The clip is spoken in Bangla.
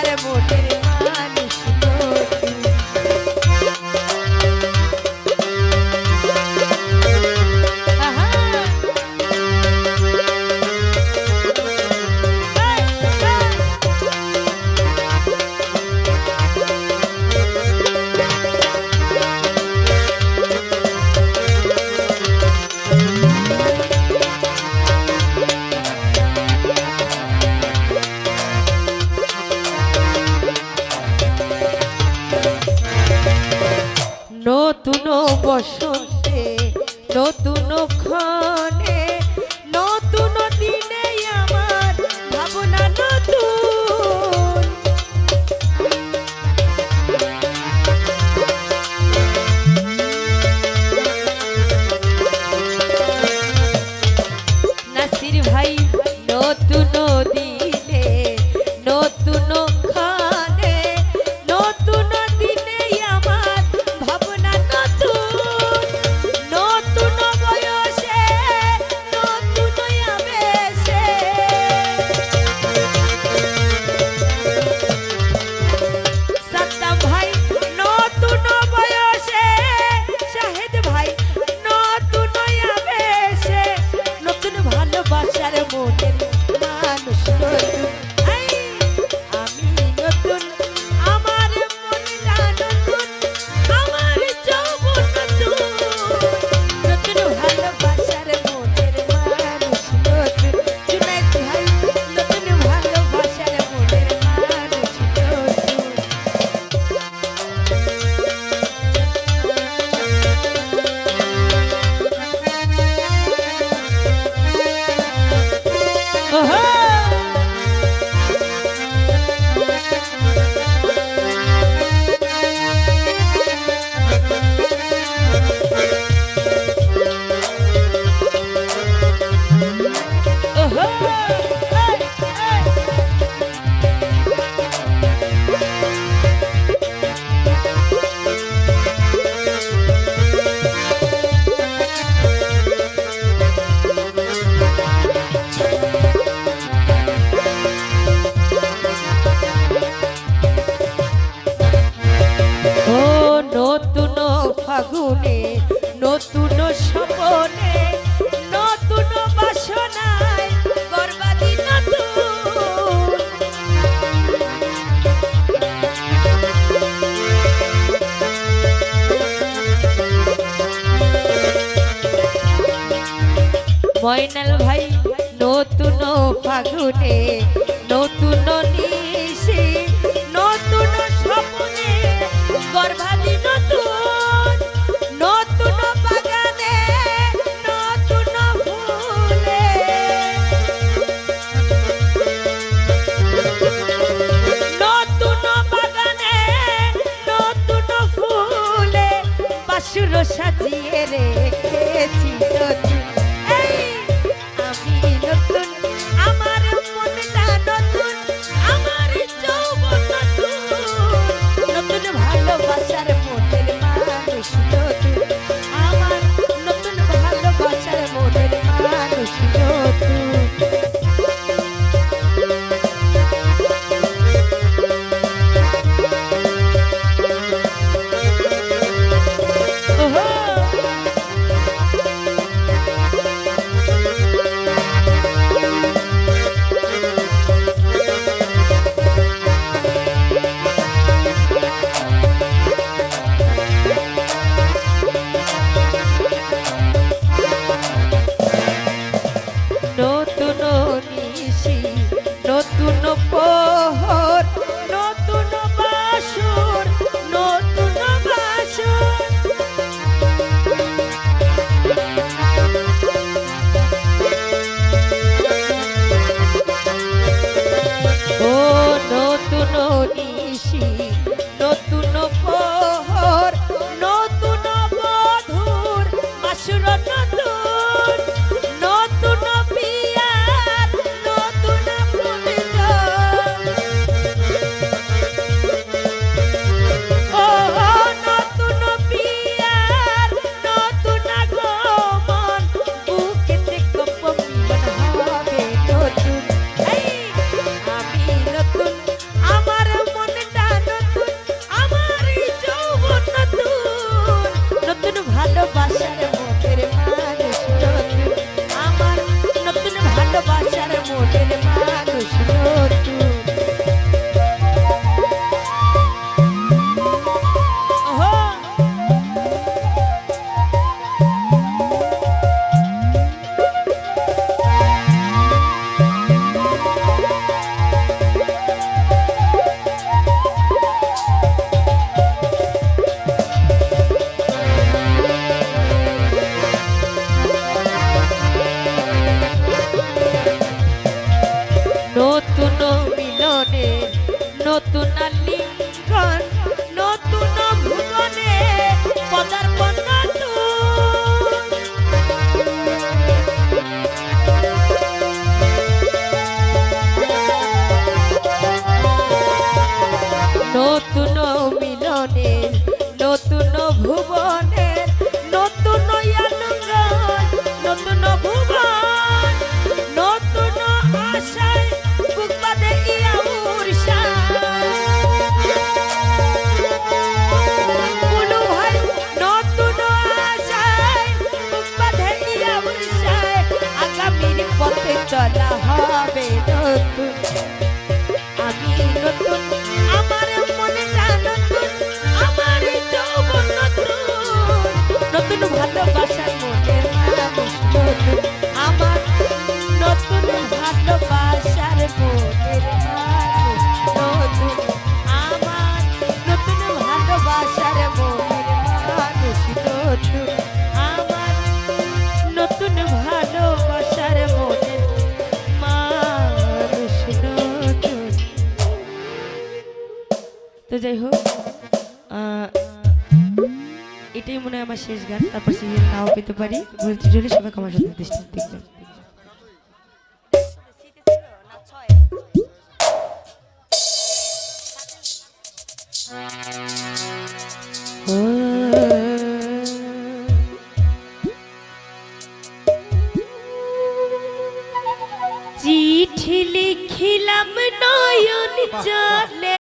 বাসার মনের মানুষ নতুন। আহা নতুন বসন্তে নতুন ক্ষণে নতুন দিনে আমার ভাবনা নতুন। নাসির ভাই নতুন দিনে নতুন ক্ষণে নতুন দিনে আমার ভাবনা নতুন। নতুন বয়সে নতুন আবেশে সাদ্দাম ভাই নতুন বয়সে শাহেদ ভাই নতুন আবেশে নতুন ভালোবাসার মনের মানুষ নতুন। এই, আমি নতুন আমার মনটা নতুন আমার যৌবন নতুন। নতুন ভালোবাসার মনের মানুষ নতুন। জুনায়েদ ভাই নতুন ভালোবাসার মনের মানুষ নতুন। ওহো ওহো এই, এই। ও নতুন ফাগুনে নতুন স্বপনে নতুন বাসনায় বরবাদি নতুন। ময়নাল ভাই নতুন ফাগুনে নতুন নিশি নতুন স্বপ্নে গর্ভালি নতুন। নতুন বাগানে নতুন ফুলে নতুন বাগানে নতুন ফুলে বাসুর সাজিয়ে রেখেছি নতুন। এই, আমি নতুন আমার মনটা নতুন আমার যৌবন নতুন। নতুন ভালোবাসার মনের মানুষ নতুন আমার নতুন ভালোবাসার মনের মানুষ নতুন। ওহো নতুন নিশি নতুন প্রহর নতুন বাসর নতুন বাসর। ও নতুন নিশি নতুন প্রহর নতুন বধুর বাসর নতুন। নতুন পিয়ার নতুন পবিত্র মানুষ নতুন। ওহো নতুন মিলনে নতুন আলিঙ্গন নতুন ভুবনে পদার্পণ নতুন মিলনে নতুন ভুবনে নতুন আলিঙ্গন নতুন ভুবন নতুন আশায় বুক বাঁধে ইয়া উর্ষা বলু ভাই নতুন আশায় বুক বাঁধে ইয়া উর্ষায় আগামীর পথে চলা হবে নতুন আমি নতুন আমার মনটা নতুন আমার যৌবন নতুন নতুন ভালোবাসার মনের মানুষ নতুন আমার নতুন ভালোবাসার মনের মানুষ নতুন আমার নতুন ভালোবাসার মনের মানুষ নতুন আমার নতুন ভালোবাসার মনের মানুষ নতুন। তো যাই হোক এটাই মনে হয় আমার শেষ গান, তারপর সিরিয়াল নাও পেতে পারি। ভুলতে জন্য সবাই আমার সাথে দৃষ্টি দেখবেন। চিঠি লিখিলাম নয়ন জলে